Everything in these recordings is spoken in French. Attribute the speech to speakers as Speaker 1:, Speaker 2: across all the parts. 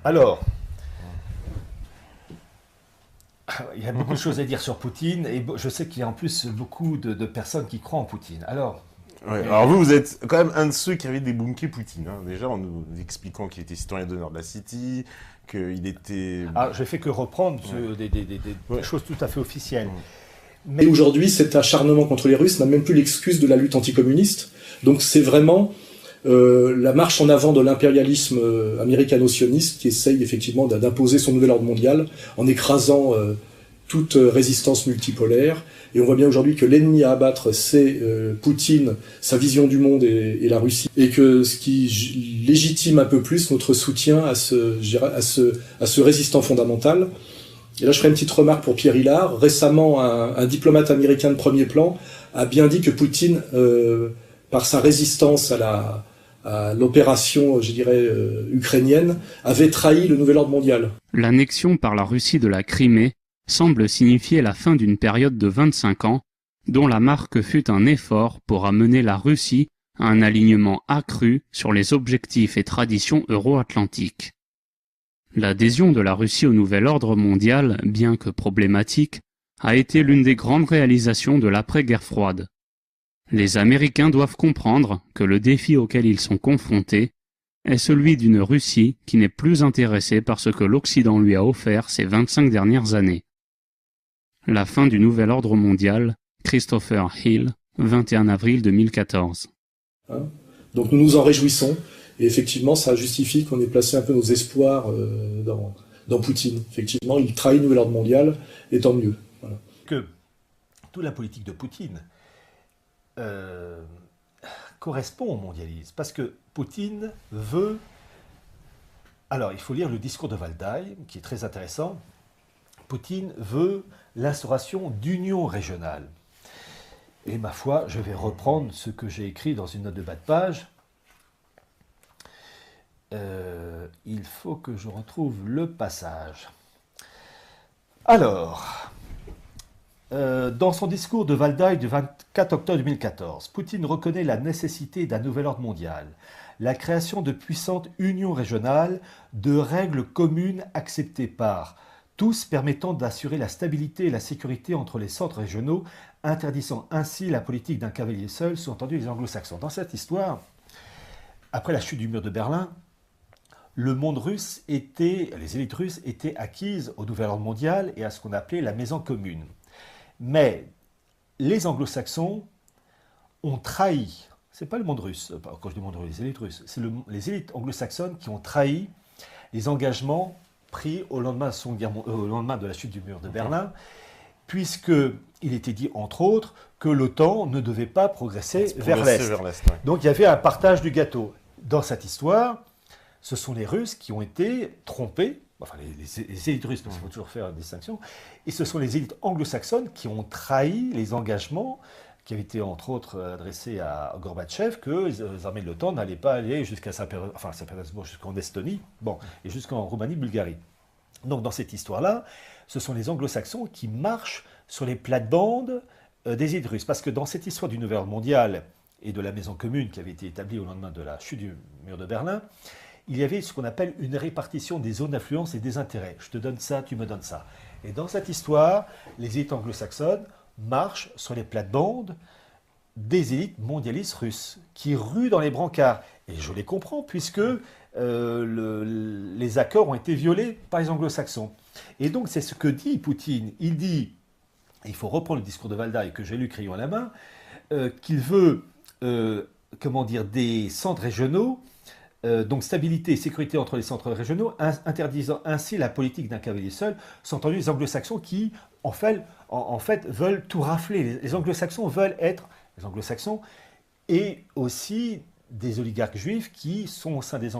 Speaker 1: Alors, il y a beaucoup de choses à dire sur Poutine, et je sais qu'il y a en plus beaucoup de personnes qui croient en Poutine. Alors,
Speaker 2: Ouais, alors vous êtes quand même un de ceux qui avait débunké Poutine, hein. Déjà, en nous expliquant qu'il était citoyen d'honneur de la City, qu'il était...
Speaker 1: je ne fais que reprendre
Speaker 2: Ouais.
Speaker 1: des
Speaker 2: Ouais.
Speaker 1: choses tout à fait officielles.
Speaker 2: Mm.
Speaker 1: Mais
Speaker 3: Et aujourd'hui, cet acharnement contre les Russes n'a même plus l'excuse de la lutte anticommuniste. Donc c'est vraiment la marche en avant de l'impérialisme américano-sioniste qui essaye effectivement d'imposer son nouvel ordre mondial en écrasant toute résistance multipolaire. Et on voit bien aujourd'hui que l'ennemi à abattre, c'est Poutine, sa vision du monde et la Russie. Et que ce qui légitime un peu plus notre soutien à ce résistant fondamental. Et là, je ferai une petite remarque pour Pierre Hillard. Récemment, un diplomate américain de premier plan a bien dit que Poutine, par sa résistance à l'opération, je dirais, ukrainienne, avait trahi le nouvel ordre mondial.
Speaker 4: L'annexion par la Russie de la Crimée semble signifier la fin d'une période de 25 ans, dont la marque fut un effort pour amener la Russie à un alignement accru sur les objectifs et traditions euro-atlantiques. L'adhésion de la Russie au nouvel ordre mondial, bien que problématique, a été l'une des grandes réalisations de l'après-guerre froide. Les Américains doivent comprendre que le défi auquel ils sont confrontés est celui d'une Russie qui n'est plus intéressée par ce que l'Occident lui a offert ces 25 dernières années. La fin du nouvel ordre mondial, Christopher Hill, 21 avril 2014.
Speaker 3: Hein. Donc nous nous en réjouissons. Et effectivement, ça justifie qu'on ait placé un peu nos espoirs dans Poutine. Effectivement, il trahit le nouvel ordre mondial, et tant mieux. Voilà.
Speaker 1: que toute la politique de Poutine euh, correspond au mondialisme. Parce que Poutine veut... Alors, il faut lire le discours de Valdai, qui est très intéressant. Poutine veut l'instauration d'union régionale. Et ma foi, je vais reprendre ce que j'ai écrit dans une note de bas de page. Il faut que je retrouve le passage. Alors, dans son discours de Valdai du 24 octobre 2014, Poutine reconnaît la nécessité d'un nouvel ordre mondial, la création de puissantes unions régionales, de règles communes acceptées par tous permettant d'assurer la stabilité et la sécurité entre les centres régionaux, interdisant ainsi la politique d'un cavalier seul, sous-entendu les anglo-saxons. Dans cette histoire, après la chute du mur de Berlin, le monde russe les élites russes étaient acquises au nouvel ordre mondial et à ce qu'on appelait la maison commune. Mais les anglo-saxons ont trahi, c'est pas le monde russe, quand je dis monde russe, les élites russes, c'est les élites anglo-saxonnes qui ont trahi les engagements pris au lendemain de la chute du mur de Berlin, puisqu'il était dit, entre autres, que l'OTAN ne devait pas progresser vers l'Est.
Speaker 2: Ouais.
Speaker 1: Donc il y avait un partage du gâteau. Dans cette histoire, ce sont les Russes qui ont été trompés, enfin les élites russes, parce qu'il faut toujours faire une distinction, et ce sont les élites anglo-saxonnes qui ont trahi les engagements qui avaient été entre autres adressés à Gorbatchev, que les armées de l'OTAN n'allaient pas aller jusqu'à Saint-Pétersbourg, jusqu'en Estonie, et jusqu'en Roumanie, Bulgarie. Donc dans cette histoire-là, ce sont les anglo-saxons qui marchent sur les plates-bandes des élites russes, parce que dans cette histoire du nouvel ordre mondial et de la maison commune qui avait été établie au lendemain de la chute du mur de Berlin, il y avait ce qu'on appelle une répartition des zones d'influence et des intérêts. Je te donne ça, tu me donnes ça. Et dans cette histoire, les élites anglo-saxonnes marchent sur les plates-bandes des élites mondialistes russes, qui ruent dans les brancards. Et je les comprends, puisque les accords ont été violés par les anglo-saxons. Et donc c'est ce que dit Poutine. Il dit, il faut reprendre le discours de Valdai que j'ai lu crayon à la main, qu'il veut des centres régionaux, donc stabilité et sécurité entre les centres régionaux, interdisant ainsi la politique d'un cavalier seul, sont entendus les anglo-saxons qui, en fait, veulent tout rafler. Les anglo-saxons veulent être, les anglo-saxons, et aussi des oligarques juifs qui sont au sein des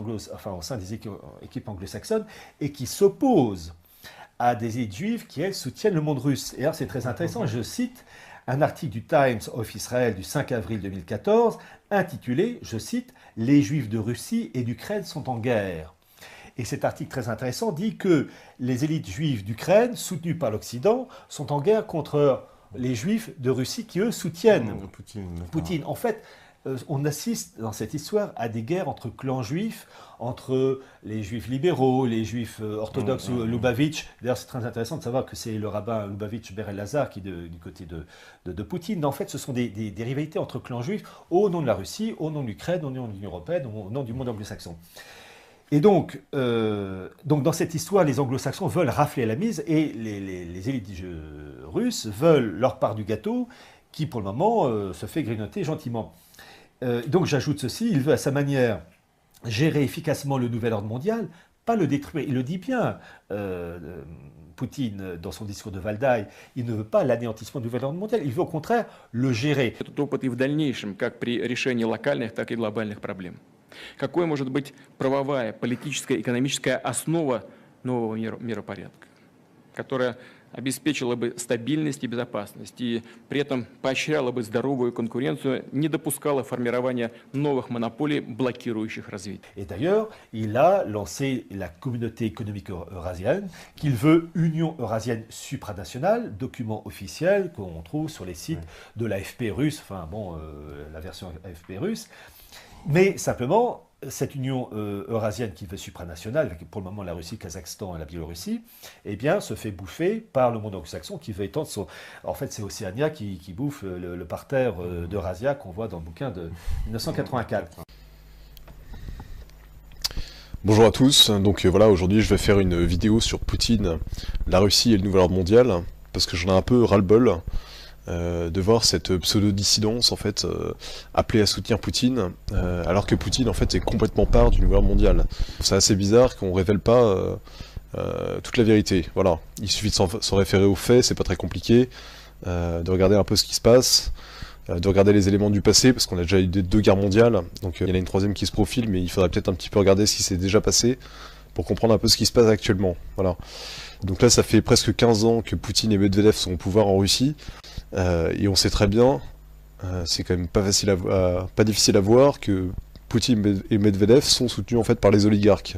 Speaker 1: équipes anglo-saxonnes et qui s'opposent à des élites juives qui, elles, soutiennent le monde russe. Et alors, c'est très intéressant, je cite un article du Times of Israel du 5 avril 2014, intitulé, je cite, « Les Juifs de Russie et d'Ukraine sont en guerre ». Et cet article très intéressant dit que les élites juives d'Ukraine, soutenues par l'Occident, sont en guerre contre les Juifs de Russie qui, eux, soutiennent Poutine. En fait, on assiste dans cette histoire à des guerres entre clans juifs, entre les juifs libéraux, les juifs orthodoxes ou Lubavitch. D'ailleurs, c'est très intéressant de savoir que c'est le rabbin Lubavitch Ber Elazar qui est du côté de Poutine. En fait, ce sont des rivalités entre clans juifs au nom de la Russie, au nom de l'Ukraine, au nom de l'Union européenne, au nom du monde anglo-saxon. Et donc, dans cette histoire, les anglo-saxons veulent rafler la mise et les élites russes veulent leur part du gâteau qui, pour le moment, se fait grignoter gentiment. Donc j'ajoute ceci, il veut à sa manière gérer efficacement le nouvel ordre mondial, pas le détruire. Il le dit bien, Poutine, dans son discours de Валдай, il ne veut pas l'anéantissement du nouvel ordre mondial, il veut au contraire le gérer.
Speaker 5: Этот опыт и в дальнейшем, как при решении локальных, так и глобальных проблем. Какой может быть правовая, политическая, экономическая основа нового миропорядка, которая обеспечила бы стабильность и безопасность, и при этом поощряла бы здоровую конкуренцию, не допускала формирования новых монополий, блокирующих развитие.
Speaker 1: Et d'ailleurs, il a lancé la communauté économique eurasienne, qu'il veut Union eurasienne supranationale, document officiel qu'on trouve sur les sites de l'AFP russe, enfin bon, la version AFP russe. Mais simplement, cette union eurasienne qui veut supranationale, avec pour le moment la Russie, le Kazakhstan et la Biélorussie, eh bien, se fait bouffer par le monde anglo-saxon qui veut étendre son... En fait, c'est Océania qui bouffe le parterre d'Eurasia qu'on voit dans le bouquin de 1984.
Speaker 6: Bonjour à tous, donc voilà, aujourd'hui je vais faire une vidéo sur Poutine, la Russie et le nouvel ordre mondial, parce que j'en ai un peu ras-le-bol de voir cette pseudo-dissidence en fait appelée à soutenir Poutine, alors que Poutine en fait est complètement part du nouvel ordre mondial. C'est assez bizarre qu'on révèle pas toute la vérité. Voilà, il suffit de s'en référer aux faits, c'est pas très compliqué, de regarder un peu ce qui se passe, de regarder les éléments du passé, parce qu'on a déjà eu deux guerres mondiales, donc il y en a une troisième qui se profile, mais il faudrait peut-être un petit peu regarder ce qui s'est déjà passé pour comprendre un peu ce qui se passe actuellement. Voilà. Donc là, ça fait presque 15 ans que Poutine et Medvedev sont au pouvoir en Russie, et on sait très bien, c'est quand même pas difficile à voir, que Poutine et Medvedev sont soutenus en fait par les oligarques.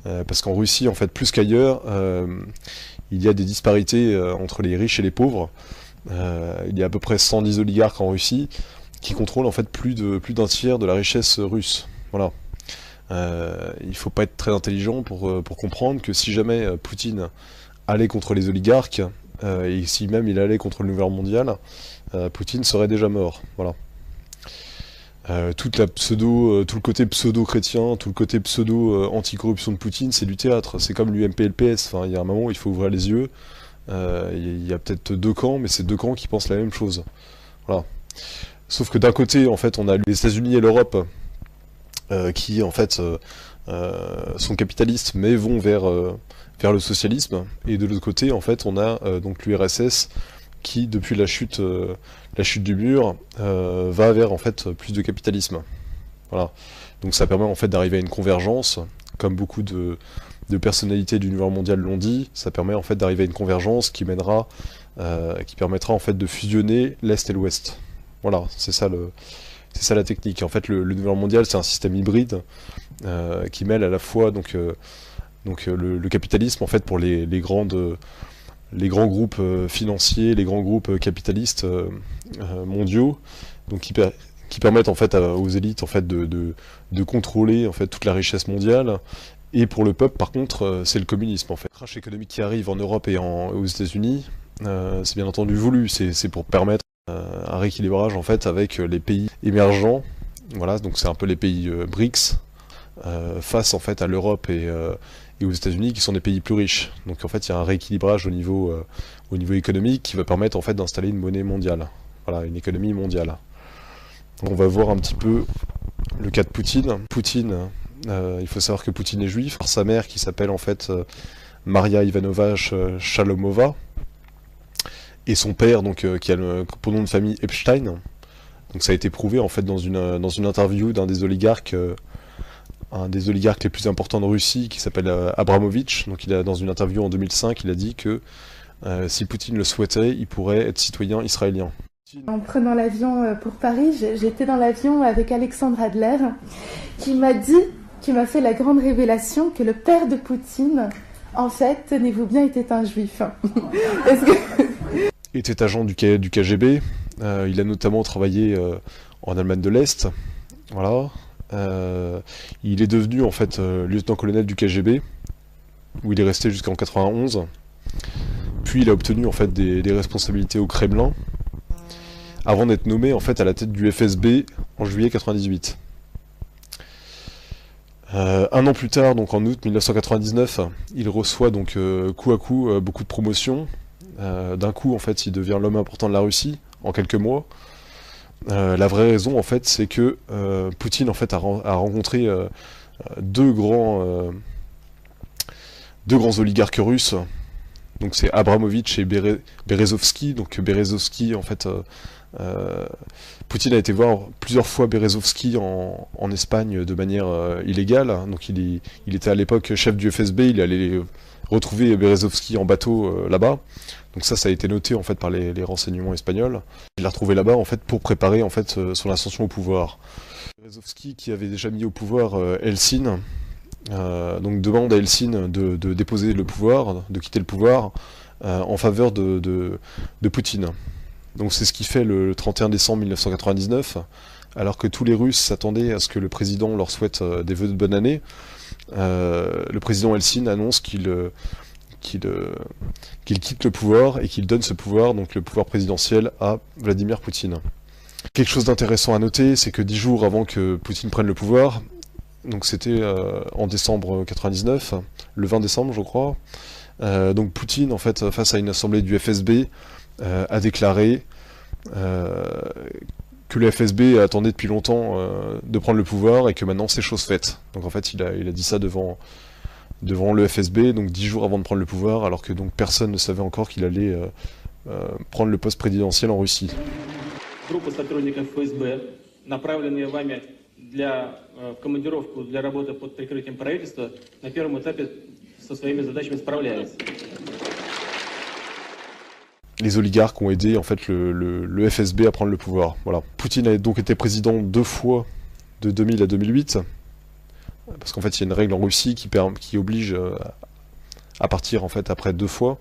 Speaker 6: Parce qu'en Russie, en fait, plus qu'ailleurs, il y a des disparités entre les riches et les pauvres. Il y a à peu près 110 oligarques en Russie qui contrôlent en fait plus d'un tiers de la richesse russe. Voilà. Il faut pas être très intelligent pour comprendre que si jamais Poutine allait contre les oligarques, et si même il allait contre le nouvel ordre mondial, Poutine serait déjà mort. Voilà. Tout le côté pseudo-chrétien, tout le côté pseudo-anticorruption de Poutine, c'est du théâtre. C'est comme l'UMP et le PS. Enfin, il y a un moment où il faut ouvrir les yeux. Il y a peut-être deux camps, mais c'est deux camps qui pensent la même chose. Voilà. Sauf que d'un côté, en fait, on a les États-Unis et l'Europe qui, en fait, sont capitalistes, mais vont vers le socialisme. Et de l'autre côté, en fait, on a donc l'URSS qui, depuis la chute du mur, va vers en fait plus de capitalisme. Voilà. Donc ça permet en fait d'arriver à une convergence, comme beaucoup de personnalités du nouvel mondial l'ont dit. Ça permet en fait d'arriver à une convergence qui permettra en fait de fusionner l'Est et l'Ouest. Voilà, c'est ça la technique. En fait, le nouvel mondial, c'est un système hybride qui mêle à la fois donc le capitalisme en fait pour les grands groupes financiers, les grands groupes capitalistes mondiaux, donc qui permettent en fait aux élites en fait de contrôler en fait toute la richesse mondiale. Et pour le peuple, par contre, c'est le communisme en fait. Le crash économique qui arrive en Europe et aux États-Unis, c'est bien entendu voulu. C'est pour permettre un rééquilibrage en fait avec les pays émergents. Voilà, donc c'est un peu les pays BRICS face en fait à l'Europe et aux États-Unis qui sont des pays plus riches. Donc en fait il y a un rééquilibrage au niveau économique qui va permettre en fait d'installer une monnaie mondiale. Voilà, une économie mondiale. Donc, on va voir un petit peu le cas de Poutine. Poutine, il faut savoir que Poutine est juif. Sa mère qui s'appelle en fait Maria Ivanovna Shalomova. Et son père donc qui a pour nom de famille Epstein. Donc ça a été prouvé en fait dans une interview d'un des oligarques les plus importants de Russie, qui s'appelle Abramovich. Donc dans une interview en 2005, il a dit que si Poutine le souhaitait, il pourrait être citoyen israélien.
Speaker 7: En prenant l'avion pour Paris, j'étais dans l'avion avec Alexandre Adler, qui m'a fait la grande révélation que le père de Poutine, en fait, tenez-vous bien, était un juif.
Speaker 6: Était agent du KGB, Il a notamment travaillé en Allemagne de l'Est. Voilà. Il est devenu en fait lieutenant-colonel du KGB, où il est resté jusqu'en 91. Puis il a obtenu en fait des responsabilités au Kremlin, avant d'être nommé en fait à la tête du FSB en juillet 98. Un an plus tard, donc en août 1999, il reçoit donc coup à coup beaucoup de promotions. D'un coup, en fait, il devient l'homme important de la Russie en quelques mois. La vraie raison, en fait, c'est que Poutine, en fait, a rencontré deux grands oligarques russes. Donc c'est Abramovitch et Berezovsky. Donc Berezovsky, en fait, Poutine a été voir plusieurs fois Berezovsky en Espagne de manière illégale. Donc il était à l'époque chef du FSB, il allait retrouver Berezovsky en bateau là-bas. Donc ça a été noté en fait par les renseignements espagnols. Il l'a retrouvé là-bas en fait pour préparer en fait son ascension au pouvoir. Berezovsky, qui avait déjà mis au pouvoir Helsin, donc demande à Helsin de déposer le pouvoir, de quitter le pouvoir en faveur de Poutine. Donc c'est ce qu'il fait le 31 décembre 1999, alors que tous les Russes s'attendaient à ce que le président leur souhaite des vœux de bonne année. Le président Helsin annonce qu'il quitte le pouvoir et qu'il donne ce pouvoir, donc le pouvoir présidentiel, à Vladimir Poutine. Quelque chose d'intéressant à noter, c'est que 10 jours avant que Poutine prenne le pouvoir, donc c'était en décembre 99, le 20 décembre je crois, donc Poutine, en fait, face à une assemblée du FSB, a déclaré que le FSB attendait depuis longtemps de prendre le pouvoir et que maintenant c'est chose faite. Donc en fait il a dit ça devant le FSB, donc 10 jours avant de prendre le pouvoir, alors que donc personne ne savait encore qu'il allait prendre le poste présidentiel en Russie. Les oligarques ont aidé en fait le FSB à prendre le pouvoir. Voilà. Poutine a donc été président 2 fois de 2000 à 2008, parce qu'en fait il y a une règle en Russie qui oblige à partir en fait après 2 fois.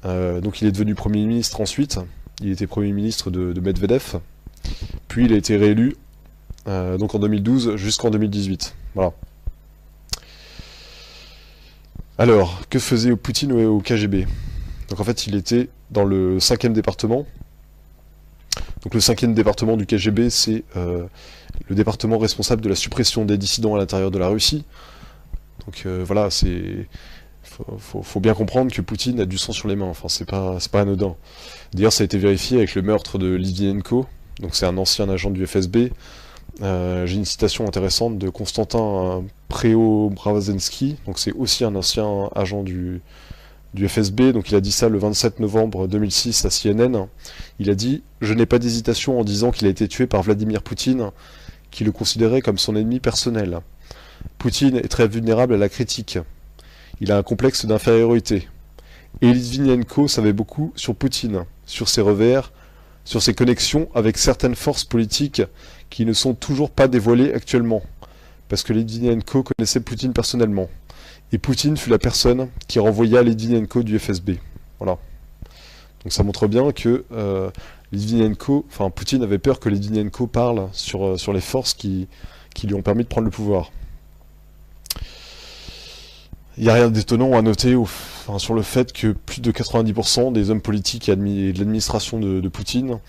Speaker 6: Donc il est devenu Premier ministre ensuite, il était Premier ministre de Medvedev, puis il a été réélu donc en 2012 jusqu'en 2018. Voilà. Alors, que faisait Poutine au KGB ? Donc en fait il était dans le 5e département. Donc le 5e département du KGB, c'est le département responsable de la suppression des dissidents à l'intérieur de la Russie. Donc voilà, faut bien comprendre que Poutine a du sang sur les mains, enfin c'est pas anodin. D'ailleurs ça a été vérifié avec le meurtre de Litvinenko, donc c'est un ancien agent du FSB. J'ai une citation intéressante de Konstantin Preobrazhensky, donc c'est aussi un ancien agent du FSB, donc il a dit ça le 27 novembre 2006 à CNN. Il a dit « Je n'ai pas d'hésitation en disant qu'il a été tué par Vladimir Poutine, qui le considérait comme son ennemi personnel. Poutine est très vulnérable à la critique. Il a un complexe d'infériorité. Et Litvinenko savait beaucoup sur Poutine, sur ses revers, sur ses connexions avec certaines forces politiques qui ne sont toujours pas dévoilées actuellement, parce que Litvinenko connaissait Poutine personnellement. Et Poutine fut la personne qui renvoya Litvinenko du FSB. » Voilà. Donc ça montre bien que Poutine avait peur que Litvinenko parle sur les forces qui lui ont permis de prendre le pouvoir. Il n'y a rien d'étonnant à noter sur le fait que plus de 90% des hommes politiques et de l'administration de Poutine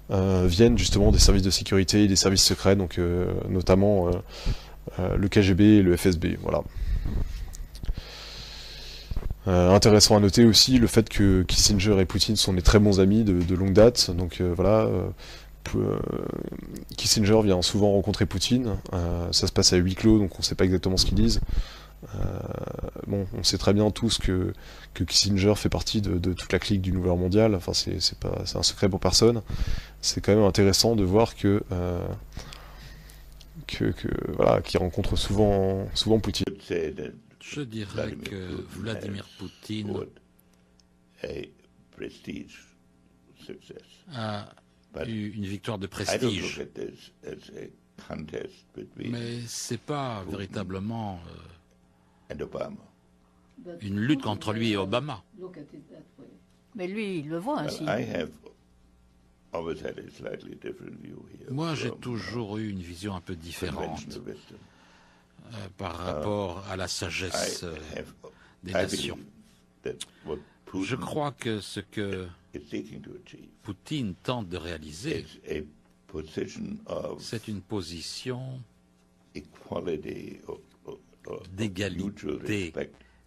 Speaker 6: viennent justement des services de sécurité et des services secrets, donc notamment le KGB et le FSB. Voilà. Intéressant à noter aussi le fait que Kissinger et Poutine sont des très bons amis de longue date. Donc voilà, Kissinger vient souvent rencontrer Poutine. Ça se passe à huis clos, donc on ne sait pas exactement ce qu'ils disent. Bon, on sait très bien tous que Kissinger fait partie de toute la clique du Nouvel Ordre mondial. Enfin, c'est un secret pour personne. C'est quand même intéressant de voir voilà, qu'il rencontre souvent Poutine.
Speaker 8: Je dirais que Vladimir Poutine a eu une victoire de prestige, mais c'est pas véritablement une lutte contre lui et Obama.
Speaker 9: Mais lui, il le voit ainsi.
Speaker 8: Moi, j'ai toujours eu une vision un peu différente par rapport à la sagesse des nations. Je crois que ce que Poutine tente de réaliser, c'est une position d'égalité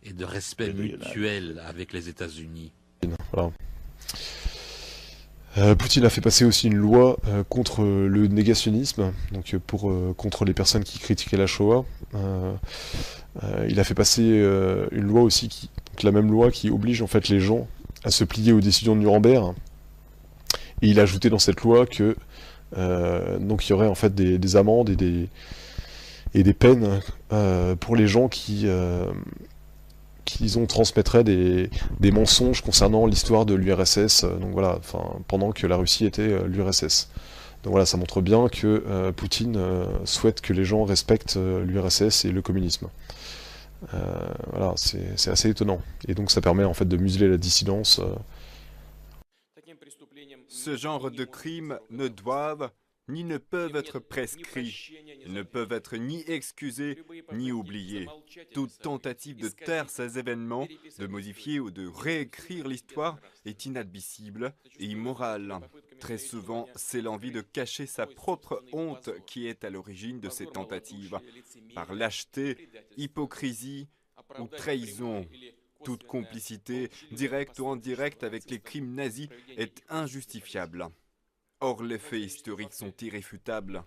Speaker 8: et de respect mutuel avec les États-Unis.
Speaker 6: Voilà. Poutine a fait passer aussi une loi contre le négationnisme, donc contre les personnes qui critiquaient la Shoah. Il a fait passer une loi aussi, donc la même loi qui oblige en fait les gens à se plier aux décisions de Nuremberg. Et il a ajouté dans cette loi que donc il y aurait en fait des amendes et des peines pour les gens qui transmettraient des mensonges concernant l'histoire de l'URSS, donc voilà, pendant que la Russie était l'URSS. Donc voilà, ça montre bien que Poutine souhaite que les gens respectent l'URSS et le communisme. Voilà, c'est assez étonnant. Et donc ça permet en fait de museler la dissidence.
Speaker 9: Ce genre de crimes ne doivent ni ne peuvent être prescrits. Ils ne peuvent être ni excusés ni oubliés. Toute tentative de taire ces événements, de modifier ou de réécrire l'histoire est inadmissible et immorale. Très souvent, c'est l'envie de cacher sa propre honte qui est à l'origine de ces tentatives. Par lâcheté, hypocrisie ou trahison. Toute complicité, directe ou indirecte, avec les crimes nazis est injustifiable. Or, les faits historiques sont irréfutables.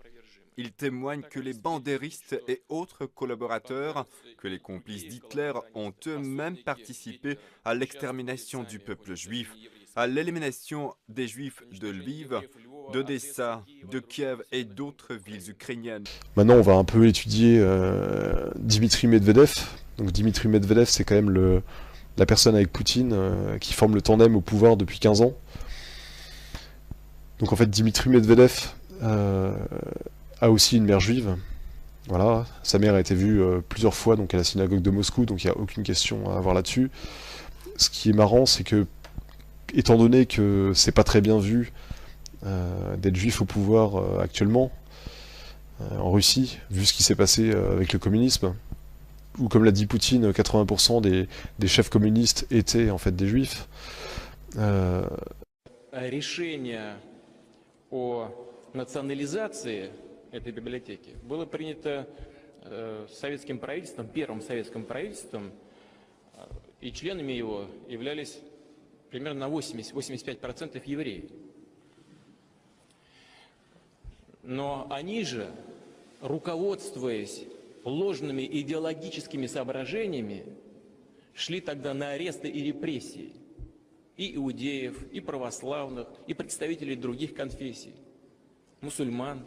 Speaker 9: Ils témoignent que les bandéristes et autres collaborateurs, que les complices d'Hitler ont eux-mêmes participé à l'extermination du peuple juif, à l'élimination des juifs de Lviv, d'Odessa, de Kiev et d'autres villes ukrainiennes.
Speaker 6: Maintenant, on va un peu étudier Dimitri Medvedev. Donc Dimitri Medvedev, c'est quand même la personne avec Poutine qui forme le tandem au pouvoir depuis 15 ans. Donc en fait, Dimitri Medvedev a aussi une mère juive. Voilà, sa mère a été vue plusieurs fois donc à la synagogue de Moscou, donc il n'y a aucune question à avoir là-dessus. Ce qui est marrant, c'est que, étant donné que c'est pas très bien vu d'être juif au pouvoir actuellement, en Russie, vu ce qui s'est passé avec le communisme, où comme l'a dit Poutine, 80% des chefs communistes étaient en fait des juifs.
Speaker 5: Решение о национализации этой библиотеки было принято советским правительством, первым советским правительством, и членами его являлись примерно 80-85% евреев. Но они же, руководствуясь ложными идеологическими соображениями, шли тогда на аресты и репрессии. И иудеев, и православных, и представителей других конфессий, мусульман,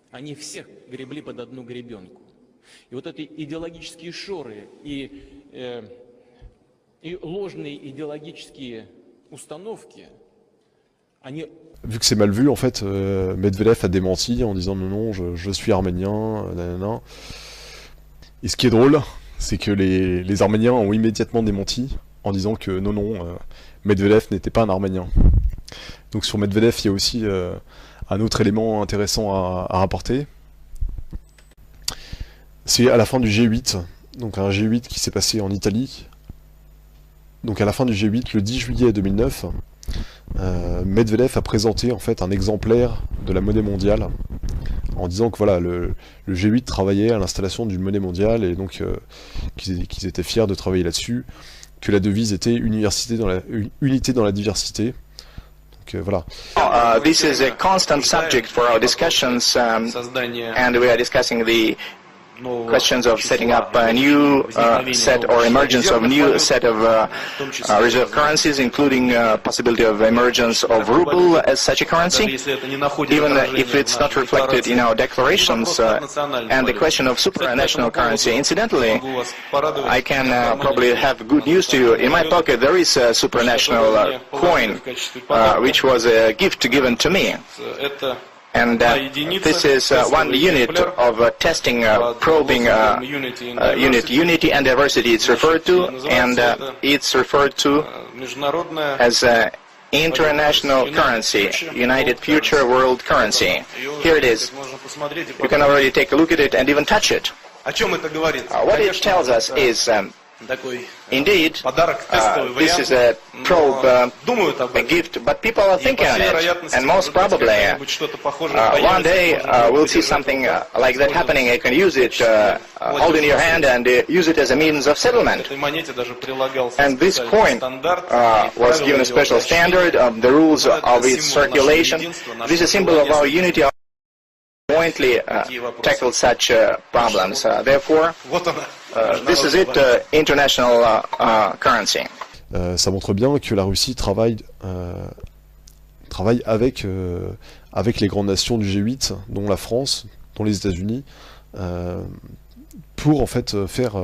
Speaker 5: они всех гребли под одну гребенку. И вот эти идеологические шоры и ложные идеологические установки, они...
Speaker 6: Vu que c'est mal vu, en fait, Medvedev a démenti en disant non, je suis arménien, nanana. Et ce qui est drôle, c'est que les Arméniens ont immédiatement démenti en disant que non, Medvedev n'était pas un Arménien. Donc sur Medvedev, il y a aussi un autre élément intéressant à rapporter. C'est à la fin du G8, donc un G8 qui s'est passé en Italie. Donc à la fin du G8, le 10 juillet 2009, Medvedev a présenté en fait un exemplaire de la monnaie mondiale en disant que voilà, le G8 travaillait à l'installation d'une monnaie mondiale et donc qu'ils étaient fiers de travailler là-dessus, que la devise était unité dans la diversité. Donc voilà.
Speaker 10: This is a constant subject for our discussions, and we are discussing the questions of setting up a new set or emergence of new set of reserve currencies, including possibility of emergence of ruble as such a currency, even if it's not reflected in our declarations, and the question of supranational currency. Incidentally, I can probably have good news to you. In my pocket there is a supranational coin, which was a gift given to me. And this is one unit of testing, probing unity and diversity it's referred to, and it's referred to as international currency, United Future World Currency. Here it is. You can already take a look at it and even touch it. What it tells us is, indeed, this is a probe, a gift, but people are thinking on it, and most probably, one day we'll see something like that happening. You can use it, hold in your hand, and use it as a means of settlement. And this coin was given a special standard of the rules of its circulation. This is a symbol of our unity, jointly tackle such problems. Therefore, this is it, international currency.
Speaker 6: Ça montre bien que la Russie travaille avec les grandes nations du G8, dont la France, dont les États-Unis, pour en fait faire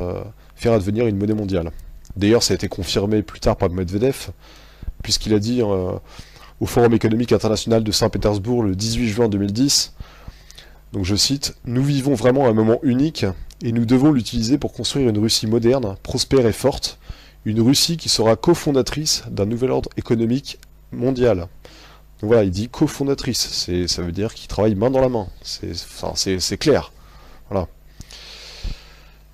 Speaker 6: advenir une monnaie mondiale. D'ailleurs, ça a été confirmé plus tard par Medvedev, puisqu'il a dit au Forum économique international de Saint-Pétersbourg le 18 juin 2010. Donc je cite, « Nous vivons vraiment un moment unique et nous devons l'utiliser pour construire une Russie moderne, prospère et forte, une Russie qui sera cofondatrice d'un nouvel ordre économique mondial. » Donc voilà, il dit cofondatrice, ça veut dire qu'il travaille main dans la main, c'est clair. Voilà.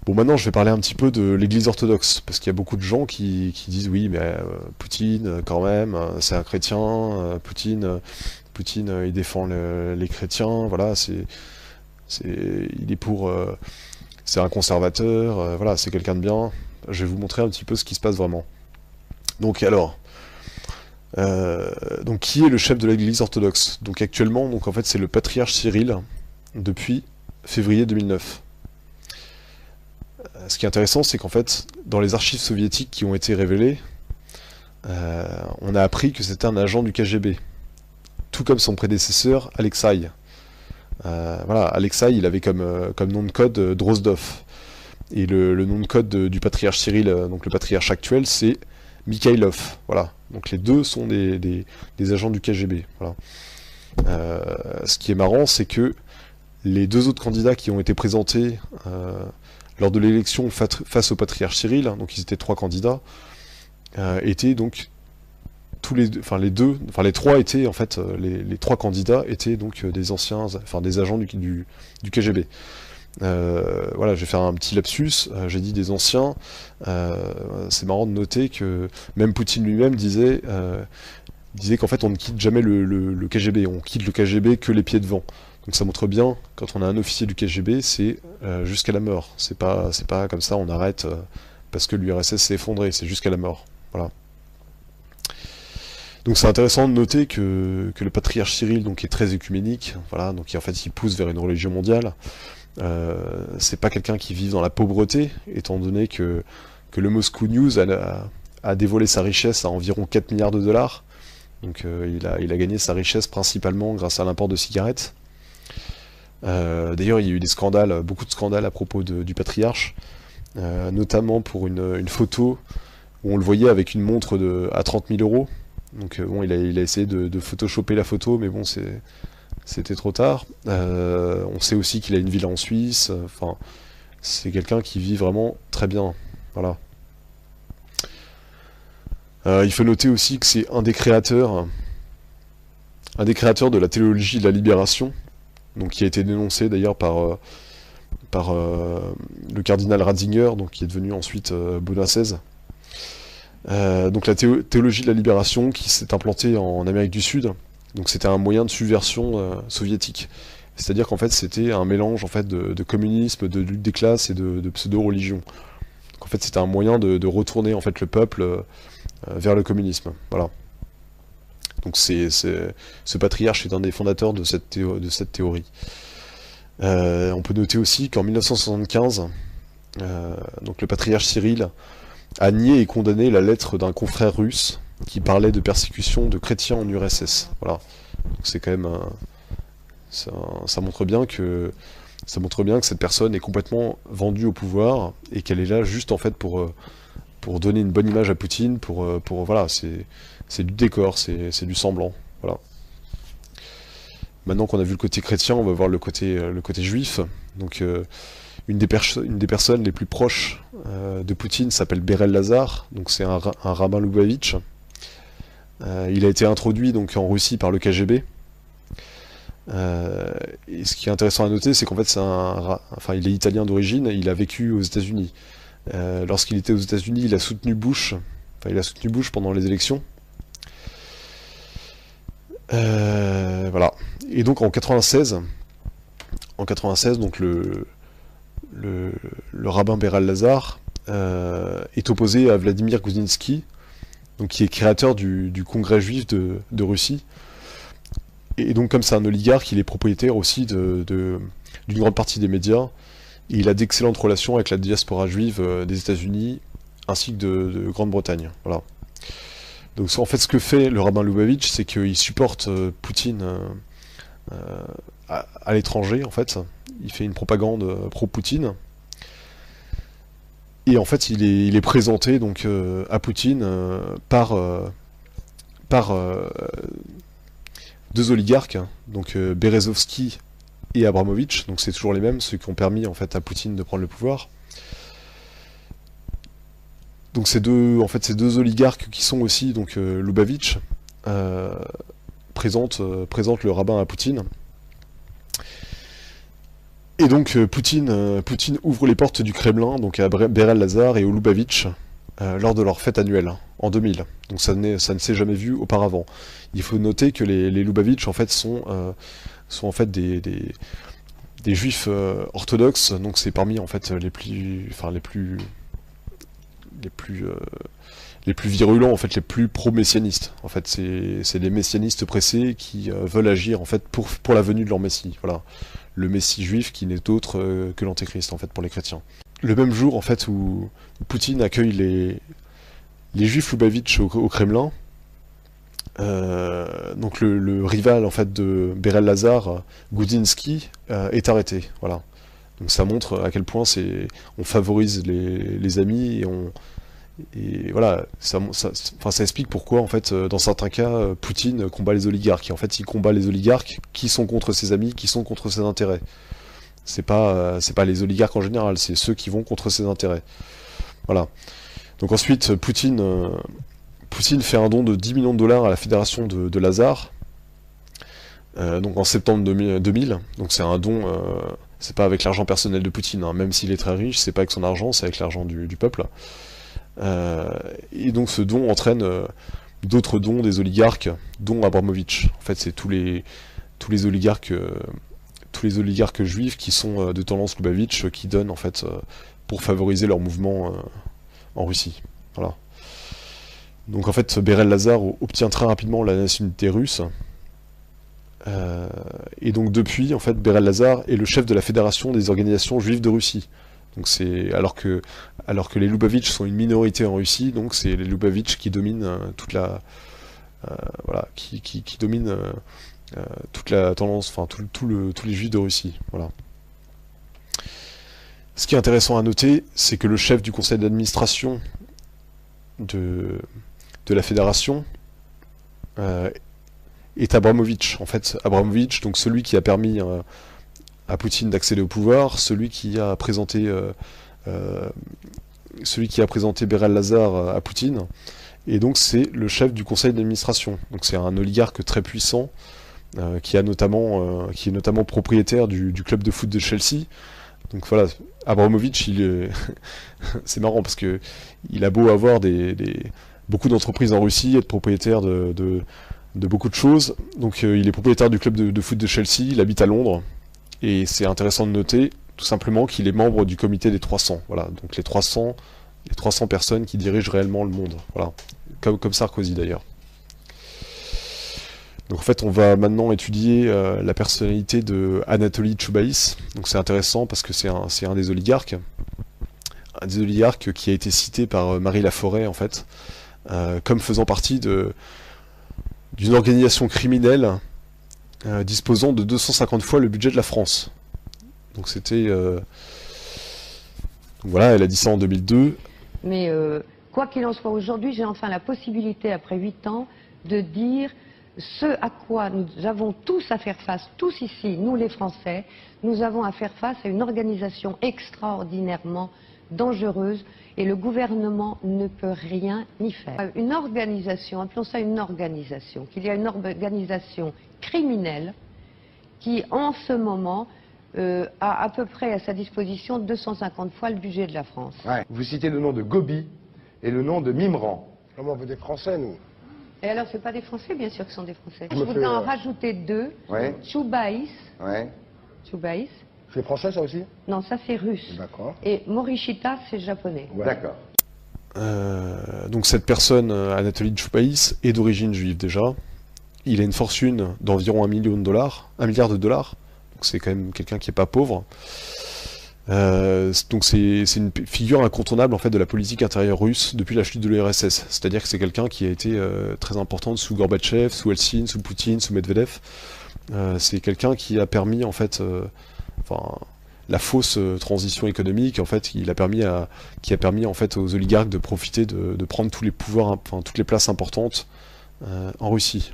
Speaker 6: Bon, maintenant je vais parler un petit peu de l'église orthodoxe, parce qu'il y a beaucoup de gens qui disent oui, mais Poutine, quand même, c'est un chrétien, Poutine, il défend les chrétiens, voilà, il est pour, c'est un conservateur, voilà, c'est quelqu'un de bien. Je vais vous montrer un petit peu ce qui se passe vraiment. Donc alors, donc qui est le chef de l'église orthodoxe? Donc actuellement, donc en fait, c'est le patriarche Cyril depuis février 2009. Ce qui est intéressant, c'est qu'en fait, dans les archives soviétiques qui ont été révélées, on a appris que c'était un agent du KGB. Tout comme son prédécesseur, Alexei. Voilà, Alexei, il avait comme nom de code Drozdov. Et le nom de code du patriarche Cyril, donc le patriarche actuel, c'est Mikhailov. Voilà. Donc les deux sont des agents du KGB. Voilà. Ce qui est marrant, c'est que les deux autres candidats qui ont été présentés lors de l'élection face au patriarche Cyril, donc ils étaient 3 candidats, étaient donc les 3 étaient en fait les 3 candidats étaient donc des anciens, des agents du KGB. Voilà, je vais faire un petit lapsus. J'ai dit des anciens. C'est marrant de noter que même Poutine lui-même disait qu'en fait on ne quitte jamais le KGB. On quitte le KGB que les pieds devant. Donc ça montre bien, quand on a un officier du KGB, c'est jusqu'à la mort. C'est pas comme ça, on arrête parce que l'URSS s'est effondré. C'est jusqu'à la mort. Voilà. Donc c'est intéressant de noter que le patriarche Cyril donc est très œcuménique, voilà, donc en fait il pousse vers une religion mondiale. C'est pas quelqu'un qui vit dans la pauvreté, étant donné que le Moscow News a dévoilé sa richesse à environ 4 milliards de dollars. Donc il a gagné sa richesse principalement grâce à l'import de cigarettes. D'ailleurs il y a eu des scandales, beaucoup de scandales à propos du patriarche, notamment pour une photo où on le voyait avec une montre à 30 000 €. Donc bon, il a essayé de photoshopper la photo, mais bon, c'était trop tard. On sait aussi qu'il a une villa en Suisse. Enfin, c'est quelqu'un qui vit vraiment très bien. Voilà. Il faut noter aussi que c'est un des créateurs de la théologie de la libération, donc qui a été dénoncé d'ailleurs par le cardinal Ratzinger, donc qui est devenu ensuite Benoît XVI. Donc la théologie de la libération qui s'est implantée en Amérique du Sud, donc c'était un moyen de subversion soviétique. C'est-à-dire qu'en fait c'était un mélange en fait de communisme, de lutte des classes et de pseudo-religion. Donc en fait c'était un moyen de retourner en fait le peuple vers le communisme. Voilà. Donc ce patriarche est un des fondateurs de cette théorie. On peut noter aussi qu'en 1975, donc le patriarche Cyril a nié et condamné la lettre d'un confrère russe qui parlait de persécution de chrétiens en URSS. Voilà. Donc c'est quand même ça montre bien que cette personne est complètement vendue au pouvoir et qu'elle est là juste en fait pour donner une bonne image à Poutine, pour voilà, c'est du décor, c'est du semblant. Voilà. Maintenant qu'on a vu le côté chrétien, on va voir le côté juif. Donc une des personnes les plus proches de Poutine s'appelle Berel Lazar, donc c'est un rabbin Lubavitch. Il a été introduit donc en Russie par le KGB. Et ce qui est intéressant à noter, c'est qu'en fait, il est italien d'origine, il a vécu aux États-Unis. Lorsqu'il était aux États-Unis, il a soutenu Bush pendant les élections. Voilà. Et donc en 96, donc le rabbin Beral Lazar est opposé à Vladimir Goudinsky, donc qui est créateur du Congrès juif de Russie. Et donc comme c'est un oligarque, il est propriétaire aussi d'une grande partie des médias. Et il a d'excellentes relations avec la diaspora juive des États-Unis ainsi que de Grande-Bretagne. Voilà. Donc en fait, ce que fait le rabbin Lubavitch, c'est qu'il supporte Poutine à l'étranger. En fait, il fait une propagande pro-Poutine. Et en fait, il est présenté donc à Poutine par deux oligarques, donc Berezovsky et Abramovich. Donc c'est toujours les mêmes, ceux qui ont permis en fait à Poutine de prendre le pouvoir. Donc ces deux oligarques qui sont aussi donc Lubavitch présentent le rabbin à Poutine. Et donc Poutine ouvre les portes du Kremlin donc à Beral Lazar et au Lubavitch lors de leur fête annuelle en 2000. Donc ça ne s'est jamais vu auparavant. Il faut noter que les Lubavitch en fait sont en fait des juifs orthodoxes. Donc c'est parmi en fait les plus virulents, en fait, les plus pro-messianistes. En fait, c'est des messianistes pressés qui veulent agir en fait pour la venue de leur messie. Voilà, le messie juif qui n'est autre que l'antéchrist en fait pour les chrétiens. Le même jour en fait où Poutine accueille les juifs Lubavitch au Kremlin, donc le rival en fait de Beral Lazar, Goudinsky, est arrêté. Voilà. Donc ça montre à quel point on favorise les amis et voilà, ça explique pourquoi en fait dans certains cas Poutine combat les oligarques. Et en fait il combat les oligarques qui sont contre ses amis, qui sont contre ses intérêts. C'est pas les oligarques en général, c'est ceux qui vont contre ses intérêts. Voilà. Donc ensuite Poutine fait un don de 10 millions de dollars à la fédération de Lazar. Donc en septembre 2000. Donc c'est un don. C'est pas avec l'argent personnel de Poutine, hein. Même s'il est très riche, c'est pas avec son argent, c'est avec l'argent du peuple. Et donc ce don entraîne d'autres dons des oligarques, dont Abramovich. En fait, c'est tous les oligarques juifs qui sont de tendance Lubavitch qui donnent en fait pour favoriser leur mouvement en Russie. Voilà. Donc en fait, Beral Lazar obtient très rapidement la nationalité russe. Et donc depuis, en fait, Beral Lazar est le chef de la fédération des organisations juives de Russie. Donc c'est alors que les Lubavitch sont une minorité en Russie, donc c'est les Lubavitch qui dominent toute la qui dominent toute la tendance, enfin tous les juifs de Russie. Voilà. Ce qui est intéressant à noter, c'est que le chef du conseil d'administration de la fédération est Abramovich. En fait, Abramovich, donc celui qui a permis à Poutine d'accéder au pouvoir, celui qui a présenté Beral Lazar à Poutine, et donc c'est le chef du conseil d'administration. Donc c'est un oligarque très puissant qui est notamment propriétaire du club de foot de Chelsea. Donc voilà, Abramovich, c'est marrant parce que il a beau avoir beaucoup d'entreprises en Russie, être propriétaire de beaucoup de choses. Donc il est propriétaire du club de foot de Chelsea, il habite à Londres, et c'est intéressant de noter tout simplement qu'il est membre du comité des 300. Voilà, donc les 300 personnes qui dirigent réellement le monde. Voilà, comme Sarkozy d'ailleurs. Donc en fait, on va maintenant étudier la personnalité de Anatoly Chubais. Donc c'est intéressant parce que c'est un des oligarques. Un des oligarques qui a été cité par Marie Laforêt, en fait, comme faisant partie d'une organisation criminelle disposant de 250 fois le budget de la France. Donc c'était... voilà, elle a dit ça en 2002.
Speaker 11: Mais quoi qu'il en soit, aujourd'hui, j'ai enfin la possibilité, après 8 ans, de dire ce à quoi nous avons tous à faire face, tous ici, nous les Français, nous avons à faire face à une organisation extraordinairement dangereuse et le gouvernement ne peut rien y faire. Une organisation, appelons ça une organisation, qu'il y a une organisation criminelle qui en ce moment a à peu près à sa disposition 250 fois le budget de la France.
Speaker 12: Ouais. Vous citez le nom de Gobi et le nom de Mimran. Comment on veut des Français, nous?
Speaker 11: Et alors, c'est pas des Français, bien sûr que ce sont des Français.
Speaker 12: Je
Speaker 11: Je voudrais en rajouter deux.
Speaker 12: Ouais.
Speaker 11: Choubaïs.
Speaker 12: Ouais.
Speaker 11: Choubaïs.
Speaker 12: C'est français, ça aussi?
Speaker 11: Non, ça c'est russe.
Speaker 12: D'accord.
Speaker 11: Et Morishita, c'est japonais.
Speaker 12: Ouais. D'accord.
Speaker 6: Donc cette personne, Anatoly Choubaïs, est d'origine juive déjà. Il a une fortune d'environ $1 million, $1 milliard. Donc c'est quand même quelqu'un qui est pas pauvre. Donc c'est une figure incontournable en fait de la politique intérieure russe depuis la chute de l'URSS. C'est-à-dire que c'est quelqu'un qui a été très importante sous Gorbatchev, sous Eltsine, sous Poutine, sous Medvedev. C'est quelqu'un qui a permis en fait, la fausse transition économique en fait, qui a permis en fait aux oligarques de profiter de prendre tous les pouvoirs, toutes les places importantes en Russie.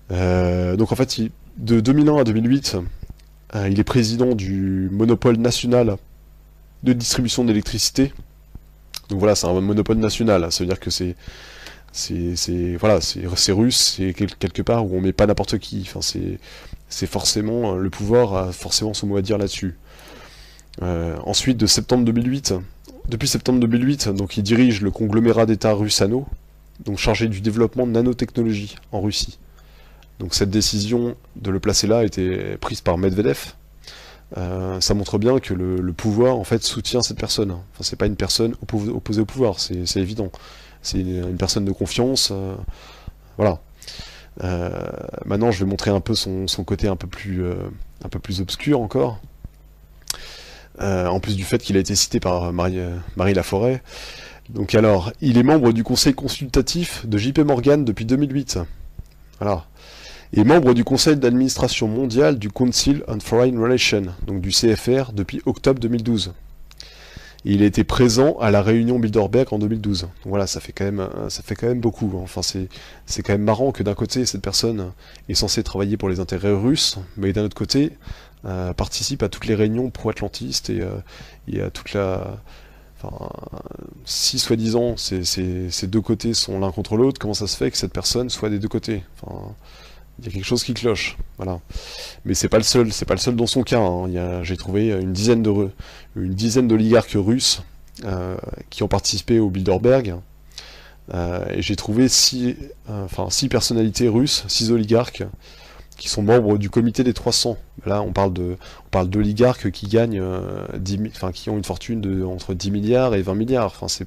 Speaker 6: Donc en fait, de 2001 à 2008, il est président du monopole national de distribution d'électricité. Donc voilà, c'est un monopole national. Ça veut dire que c'est russe, c'est quelque part où on met pas n'importe qui. Enfin, c'est forcément le pouvoir a forcément son mot à dire là-dessus. Ensuite, depuis septembre 2008, donc il dirige le conglomérat d'État Rusano, donc chargé du développement de nanotechnologie en Russie. Donc cette décision de le placer là a été prise par Medvedev. Ça montre bien que le pouvoir en fait soutient cette personne. Enfin, c'est pas une personne opposée au pouvoir, c'est évident. C'est une personne de confiance. Voilà. Maintenant, je vais montrer un peu son côté un peu plus obscur encore. En plus du fait qu'il a été cité par Marie Laforêt. Donc alors, il est membre du conseil consultatif de JP Morgan depuis 2008. Voilà. Et membre du conseil d'administration mondial du Council on Foreign Relations, donc du CFR, depuis octobre 2012. Et il a été présent à la réunion Bilderberg en 2012. Donc voilà, ça fait quand même beaucoup. Enfin, c'est quand même marrant que d'un côté, cette personne est censée travailler pour les intérêts russes, mais d'un autre côté, participe à toutes les réunions pro-atlantistes et à toute la... Enfin, si soi-disant ces deux côtés sont l'un contre l'autre, comment ça se fait que cette personne soit des deux côtés? Enfin, il y a quelque chose qui cloche, voilà. Mais c'est pas le seul dans son cas. Hein. J'ai trouvé une dizaine d'oligarques russes qui ont participé au Bilderberg. Et j'ai trouvé 6 personnalités russes, 6 oligarques, qui sont membres du comité des 300. Là, on parle d'oligarques qui gagnent qui ont une fortune entre 10 milliards et 20 milliards. Enfin,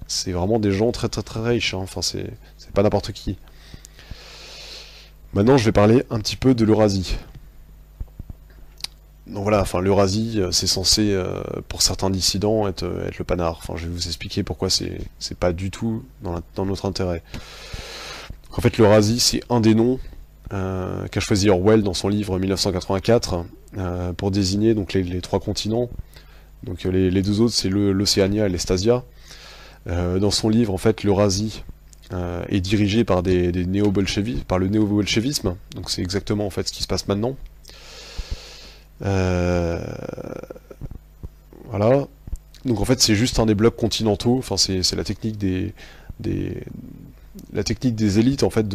Speaker 6: c'est vraiment des gens très très très riches. Hein. Enfin, c'est pas n'importe qui. Maintenant, je vais parler un petit peu de l'Eurasie. Donc voilà, enfin l'Eurasie, c'est censé, pour certains dissidents, être le panard. Enfin, je vais vous expliquer pourquoi c'est pas du tout dans notre intérêt. En fait, l'Eurasie, c'est un des noms qu'a choisi Orwell dans son livre 1984 pour désigner donc les 3 continents. Donc les 2 autres, c'est l'Océania et l'Estasia. Dans son livre, en fait, l'Eurasie est dirigé par par le néo-bolchevisme, donc c'est exactement en fait ce qui se passe maintenant. Voilà. Donc en fait c'est juste un des blocs continentaux. Enfin c'est la technique des élites en fait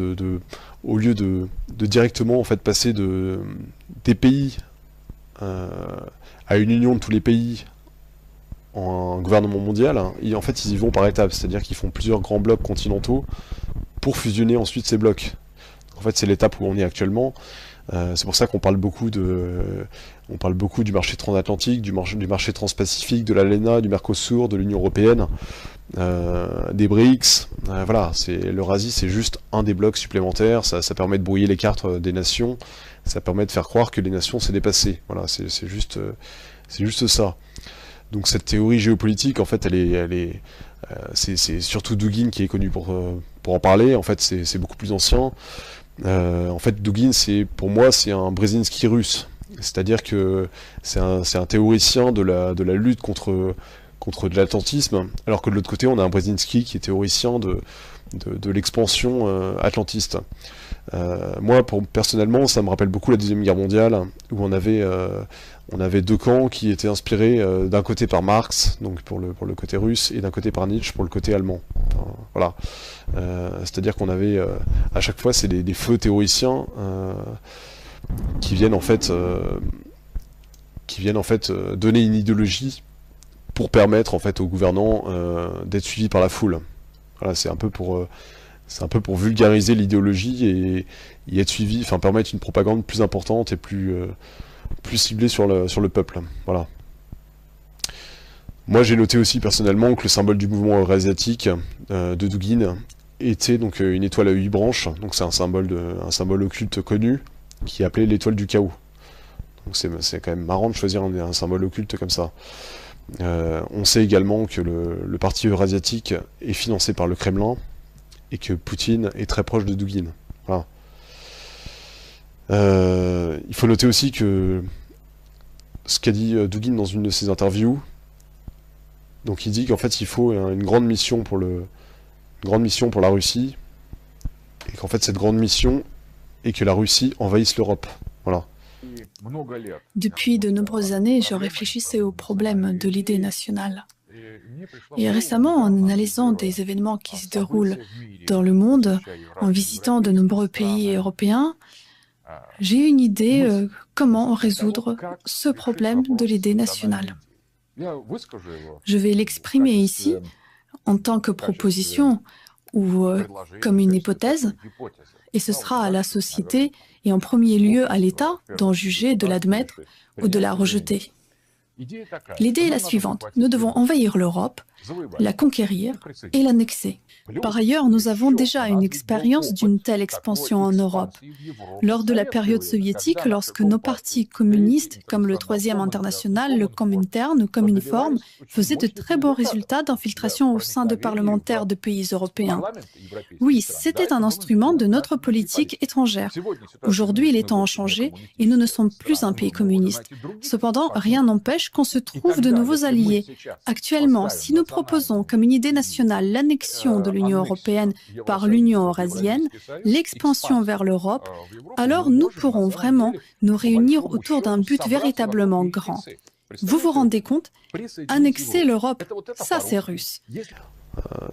Speaker 6: au lieu de directement en fait passer des pays à une union de tous les pays en un gouvernement mondial, hein, en fait ils y vont par étapes, c'est-à-dire qu'ils font plusieurs grands blocs continentaux pour fusionner ensuite ces blocs. En fait c'est l'étape où on est actuellement. C'est pour ça qu'on parle beaucoup du marché transatlantique, du marché transpacifique, de l'ALENA, du Mercosur, de l'Union Européenne, des BRICS. Voilà, l'Eurasie c'est juste un des blocs supplémentaires, ça permet de brouiller les cartes des nations, ça permet de faire croire que les nations s'est dépassé. Voilà, c'est juste ça. Donc cette théorie géopolitique, en fait, c'est surtout Dugin qui est connu pour en parler. En fait, c'est beaucoup plus ancien. En fait, Dugin, pour moi, c'est un Brzezinski russe. C'est-à-dire que c'est un théoricien de la lutte contre de l'atlantisme, alors que de l'autre côté, on a un Brzezinski qui est théoricien de l'expansion atlantiste. Moi, personnellement, ça me rappelle beaucoup la Deuxième Guerre mondiale, où on avait on avait deux camps qui étaient inspirés d'un côté par Marx, donc pour le côté russe, et d'un côté par Nietzsche pour le côté allemand. Enfin, voilà. C'est-à-dire qu'on avait, à chaque fois, c'est des feux théoriciens qui viennent en fait donner une idéologie pour permettre en fait aux gouvernants d'être suivis par la foule. Voilà, c'est un peu pour vulgariser l'idéologie et être suivi, enfin permettre une propagande plus importante et plus ciblée sur le peuple. Voilà. Moi j'ai noté aussi personnellement que le symbole du mouvement eurasiatique de Dugin était donc une étoile à 8 branches, donc c'est un symbole occulte connu qui est appelé l'étoile du chaos. Donc c'est quand même marrant de choisir un symbole occulte comme ça. On sait également que le parti eurasiatique est financé par le Kremlin et que Poutine est très proche de Dugin. Voilà. Il faut noter aussi que ce qu'a dit Dugin dans une de ses interviews, donc il dit qu'en fait il faut une grande mission pour la Russie, et qu'en fait cette grande mission est que la Russie envahisse l'Europe. Voilà.
Speaker 13: Depuis de nombreuses années, je réfléchissais au problème de l'idée nationale. Et récemment, en analysant des événements qui se déroulent dans le monde, en visitant de nombreux pays européens, j'ai eu une idée comment résoudre ce problème de l'idée nationale. Je vais l'exprimer ici en tant que proposition ou comme une hypothèse, et ce sera à la société et en premier lieu à l'État d'en juger, de l'admettre ou de la rejeter. L'idée est la suivante. Nous devons envahir l'Europe, la conquérir et l'annexer. Par ailleurs, nous avons déjà une expérience d'une telle expansion en Europe. Lors de la période soviétique, lorsque nos partis communistes, comme le Troisième International, le Comintern ou Communiform, faisaient de très bons résultats d'infiltration au sein de parlementaires de pays européens. Oui, c'était un instrument de notre politique étrangère. Aujourd'hui, les temps ont changé et nous ne sommes plus un pays communiste. Cependant, rien n'empêche qu'on se trouve de nouveaux alliés. Actuellement, si nous proposons comme une idée nationale l'annexion de l'Union européenne par l'Union eurasienne, l'expansion vers l'Europe, alors nous pourrons vraiment nous réunir autour d'un but véritablement grand. Vous vous rendez compte? Annexer l'Europe, ça c'est russe.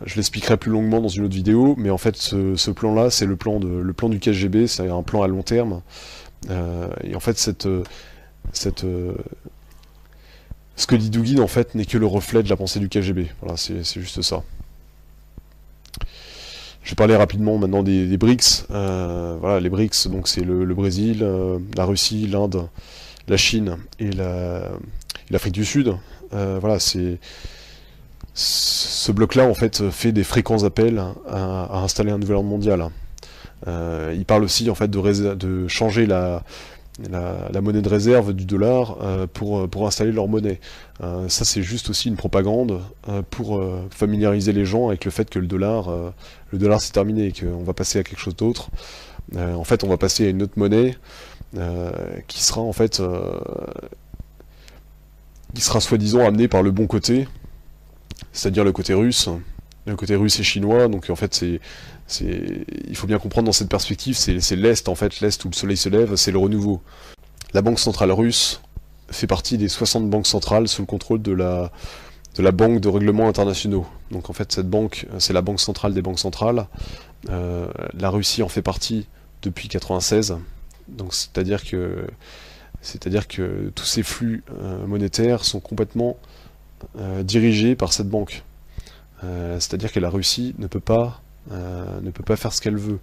Speaker 6: Je l'expliquerai plus longuement dans une autre vidéo, mais en fait ce plan-là, c'est le plan du KGB, c'est un plan à long terme. Et en fait ce que dit Dugin en fait n'est que le reflet de la pensée du KGB. Voilà, c'est juste ça. Je vais parler rapidement maintenant des BRICS. Voilà, les BRICS, donc c'est le Brésil, la Russie, l'Inde, la Chine et l'Afrique du Sud. Voilà, ce bloc-là en fait fait des fréquents appels à installer un nouvel ordre mondial. Il parle aussi en fait de changer la monnaie de réserve du dollar pour installer leur monnaie. Ça c'est juste aussi une propagande pour familiariser les gens avec le fait que le dollar c'est terminé et qu'on va passer à quelque chose d'autre. En fait on va passer à une autre monnaie qui sera en fait soi-disant amenée par le bon côté, c'est-à-dire le côté russe. Le côté russe et chinois, donc en fait il faut bien comprendre dans cette perspective, c'est l'Est en fait, l'Est où le soleil se lève, c'est le renouveau. La Banque centrale russe fait partie des 60 banques centrales sous le contrôle de la Banque de règlements internationaux. Donc en fait cette banque, c'est la banque centrale des banques centrales. La Russie en fait partie depuis 1996, donc c'est-à-dire que tous ces flux monétaires sont complètement dirigés par cette banque. C'est-à-dire que la Russie ne peut pas faire ce qu'elle veut.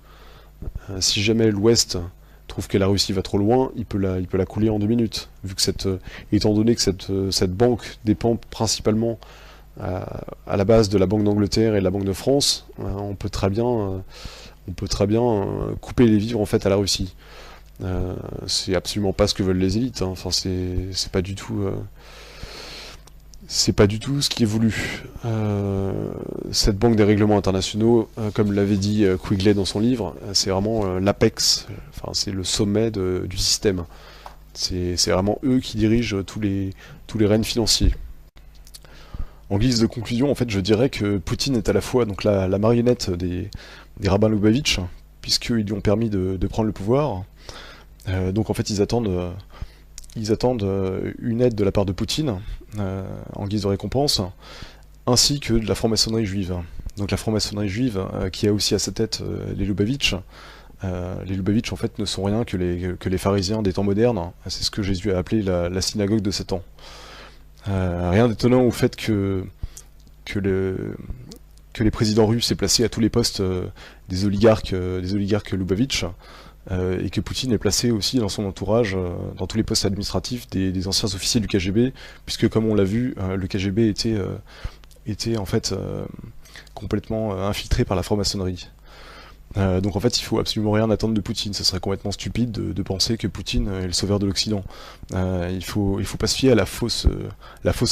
Speaker 6: Si jamais l'Ouest trouve que la Russie va trop loin, il peut la couler en 2 minutes. Vu que étant donné que cette banque dépend principalement à la base de la Banque d'Angleterre et de la Banque de France, on peut très bien couper les vivres en fait à la Russie. C'est absolument pas ce que veulent les élites. Hein. Enfin, c'est pas du tout. C'est pas du tout ce qui est voulu. Cette banque des règlements internationaux, comme l'avait dit Quigley dans son livre, c'est vraiment l'apex, enfin c'est le sommet du système. C'est vraiment eux qui dirigent tous les rênes financiers. En guise de conclusion, en fait, je dirais que Poutine est à la fois donc la marionnette des rabbins Loubavitch, puisqu'ils lui ont permis de prendre le pouvoir. Donc en fait, ils attendent ils attendent une aide de la part de Poutine, en guise de récompense, ainsi que de la franc-maçonnerie juive. Donc la franc-maçonnerie juive, qui a aussi à sa tête les Lubavitch. Les Lubavitch, en fait, ne sont rien que les pharisiens des temps modernes. C'est ce que Jésus a appelé la synagogue de Satan. Rien d'étonnant au fait que les présidents russes aient placé à tous les postes des oligarques Lubavitch, et que Poutine ait placé aussi dans son entourage, dans tous les postes administratifs, des anciens officiers du KGB, puisque comme on l'a vu, le KGB était en fait complètement infiltré par la franc-maçonnerie. Donc en fait il faut absolument rien attendre de Poutine, ce serait complètement stupide de penser que Poutine est le sauveur de l'Occident. Il faut pas se fier à la fausse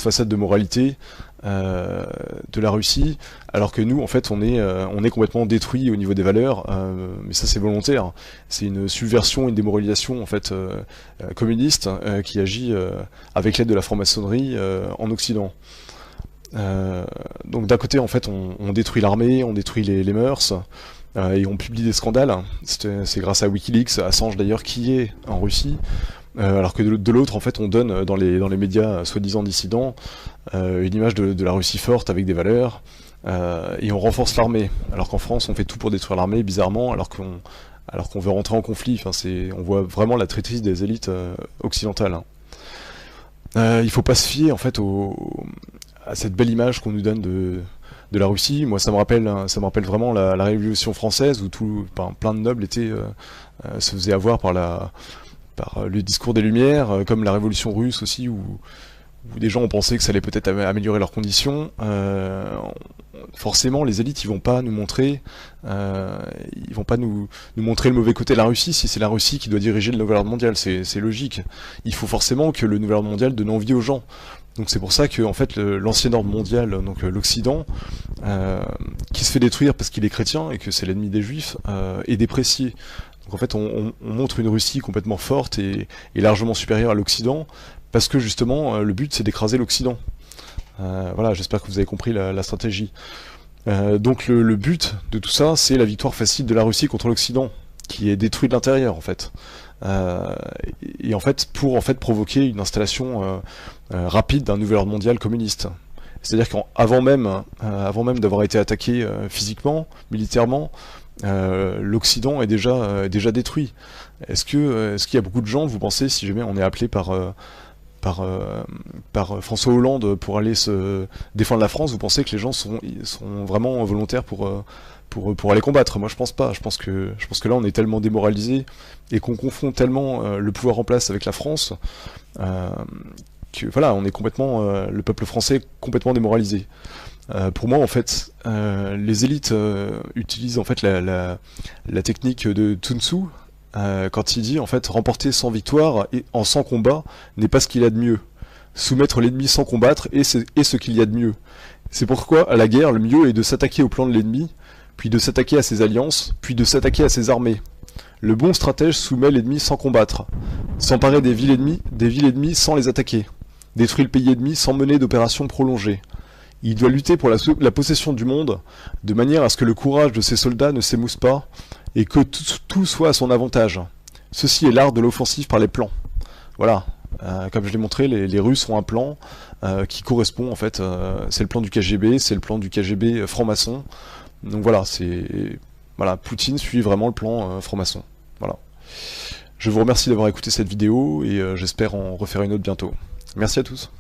Speaker 6: façade de moralité de la Russie, alors que nous en fait on est complètement détruit au niveau des valeurs, mais ça c'est volontaire, c'est une subversion, une démoralisation en fait communiste qui agit avec l'aide de la franc-maçonnerie en Occident. Donc d'un côté en fait on détruit l'armée, on détruit les mœurs, et on publie des scandales. C'est grâce à Wikileaks, à Assange d'ailleurs, qui est en Russie, alors que de l'autre en fait on donne dans les médias soi-disant dissidents une image de la Russie forte avec des valeurs, et on renforce l'armée, alors qu'en France on fait tout pour détruire l'armée bizarrement, alors qu'on veut rentrer en conflit. Enfin, on voit vraiment la traîtrise des élites occidentales. Il faut pas se fier en fait à cette belle image qu'on nous donne de la Russie. Moi ça me rappelle vraiment la Révolution française, où plein de nobles se faisaient avoir par le discours des Lumières, comme la Révolution russe aussi, où des gens ont pensé que ça allait peut-être améliorer leurs conditions. Forcément les élites ils vont pas nous montrer le mauvais côté de la Russie, si c'est la Russie qui doit diriger le nouvel ordre mondial, c'est logique. Il faut forcément que le nouvel ordre mondial donne envie aux gens. Donc c'est pour ça que en fait l'ancien ordre mondial, donc l'Occident, qui se fait détruire parce qu'il est chrétien et que c'est l'ennemi des Juifs, est déprécié. Donc en fait on montre une Russie complètement forte et largement supérieure à l'Occident, parce que justement le but c'est d'écraser l'Occident. Voilà, j'espère que vous avez compris la stratégie. Donc le but de tout ça, c'est la victoire facile de la Russie contre l'Occident, qui est détruit de l'intérieur en fait. Et en fait pour provoquer une installation rapide d'un nouvel ordre mondial communiste. C'est-à-dire qu'avant même d'avoir été attaqué physiquement, militairement, l'Occident est déjà détruit. Est-ce qu'il y a beaucoup de gens, vous pensez, si jamais on est appelé par François Hollande pour aller se défendre la France, vous pensez que les gens sont vraiment volontaires pour aller combattre? Moi je pense pas. Je pense que là on est tellement démoralisé et qu'on confond tellement le pouvoir en place avec la France que voilà, on est complètement le peuple français est complètement démoralisé. Pour moi en fait les élites utilisent en fait la technique de Sun Tzu, quand il dit en fait remporter sans victoire et en 100 combats n'est pas ce qu'il y a de mieux. Soumettre l'ennemi sans combattre est ce qu'il y a de mieux. C'est pourquoi à la guerre le mieux est de s'attaquer au plan de l'ennemi, puis de s'attaquer à ses alliances, puis de s'attaquer à ses armées. Le bon stratège soumet l'ennemi sans combattre, s'emparer des villes ennemies sans les attaquer, détruire le pays ennemi sans mener d'opérations prolongées. Il doit lutter pour la possession du monde, de manière à ce que le courage de ses soldats ne s'émousse pas, et que tout soit à son avantage. Ceci est l'art de l'offensive par les plans. Voilà, comme je l'ai montré, les Russes ont un plan qui correspond en fait, c'est le plan du KGB, c'est le plan du KGB franc-maçon. Donc voilà, Poutine suit vraiment le plan franc-maçon. Voilà. Je vous remercie d'avoir écouté cette vidéo et j'espère en refaire une autre bientôt. Merci à tous.